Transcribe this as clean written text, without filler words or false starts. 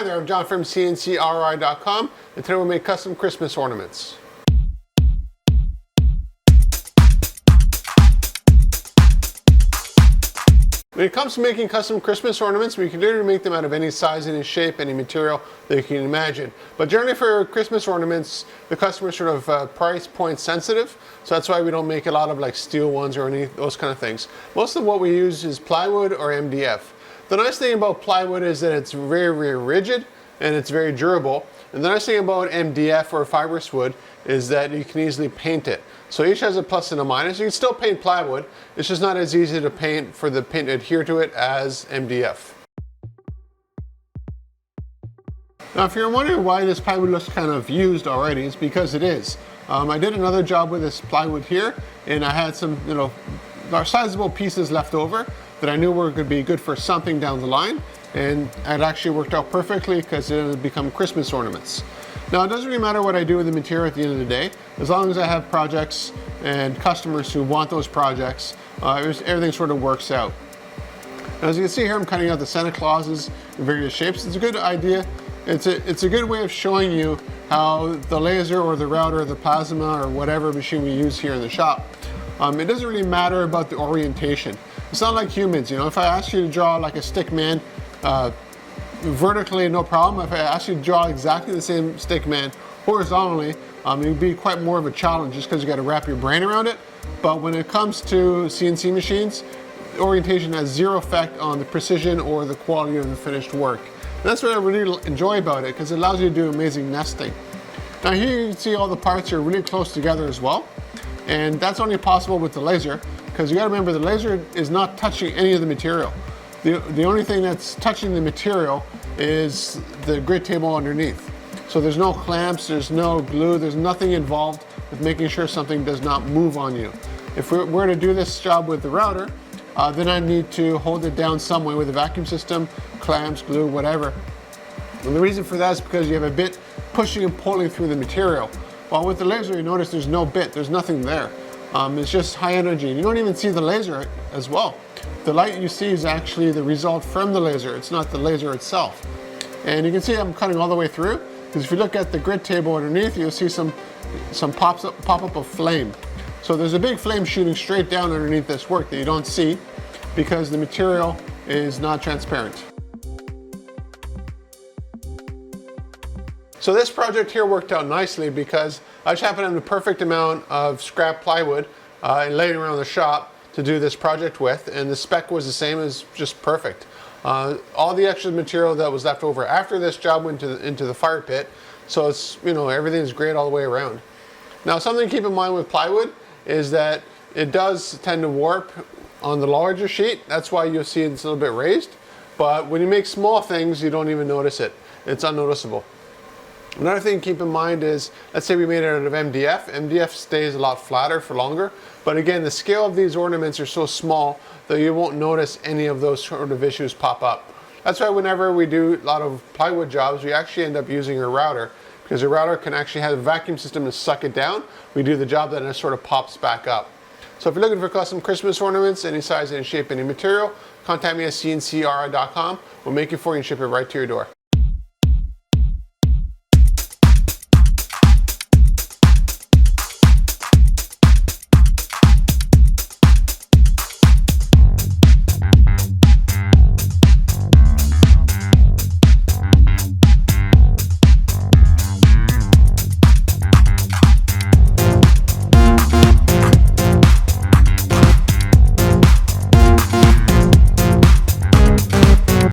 Hi there, I'm John from CNCKing.com, and today we'll make custom Christmas ornaments. When it comes to making custom Christmas ornaments, we can literally make them out of any size, any shape, any material that you can imagine. But generally for Christmas ornaments, the customer is sort of price point sensitive, so that's why we don't make a lot of like steel ones or any those kind of things. Most of what we use is plywood or MDF. The nice thing about plywood is that it's very, very rigid and it's very durable. And the nice thing about MDF or fibrous wood is that you can easily paint it. So each has a plus and a minus. You can still paint plywood. It's just not as easy to paint for the paint to adhere to it as MDF. Now, if you're wondering why this plywood looks kind of used already, it's because it is. I did another job with this plywood here, and I had some, sizable pieces left over that I knew were going to be good for something down the line, and it actually worked out perfectly because it had become Christmas ornaments. Now, it doesn't really matter what I do with the material at the end of the day, as long as I have projects and customers who want those projects, everything sort of works out. Now, as you can see here, I'm cutting out the Santa Clauses in various shapes. It's a good idea. It's a good way of showing you how the laser or the router or the plasma or whatever machine we use here in the shop, it doesn't really matter about the orientation. It's not like humans, if I ask you to draw like a stick man vertically, no problem. If I ask you to draw exactly the same stick man horizontally, it would be quite more of a challenge just because you got to wrap your brain around it. But when it comes to CNC machines, orientation has zero effect on the precision or the quality of the finished work. And that's what I really enjoy about it, because it allows you to do amazing nesting. Now here you can see all the parts are really close together as well. And that's only possible with the laser, because you got to remember the laser is not touching any of the material. The only thing that's touching the material is the grid table underneath. So there's no clamps, there's no glue, there's nothing involved with making sure something does not move on you. If we were to do this job with the router, then I need to hold it down some way with a vacuum system, clamps, glue, whatever. And the reason for that is because you have a bit pushing and pulling through the material. While with the laser, you notice there's no bit, there's nothing there. It's just high energy. You don't even see the laser as well. The light you see is actually the result from the laser. It's not the laser itself. And you can see I'm cutting all the way through, because if you look at the grid table underneath, you'll see some pop up of flame. So there's a big flame shooting straight down underneath this work that you don't see because the material is not transparent. So this project here worked out nicely because I just happened to have the perfect amount of scrap plywood laying around the shop to do this project with, and the spec was the same, as just perfect. All the extra material that was left over after this job went into the fire pit, so it's, everything's great all the way around. Now, something to keep in mind with plywood is that it does tend to warp on the larger sheet. That's why you'll see it's a little bit raised, but when you make small things, you don't even notice it. It's unnoticeable. Another thing to keep in mind is, let's say we made it out of MDF. MDF stays a lot flatter for longer, but again, the scale of these ornaments are so small that you won't notice any of those sort of issues pop up. That's why whenever we do a lot of plywood jobs, we actually end up using a router, because a router can actually have a vacuum system to suck it down. We do the job, then it sort of pops back up. So if you're looking for custom Christmas ornaments, any size, any shape, any material, contact me at CNCKing.com. We'll make it for you and ship it right to your door.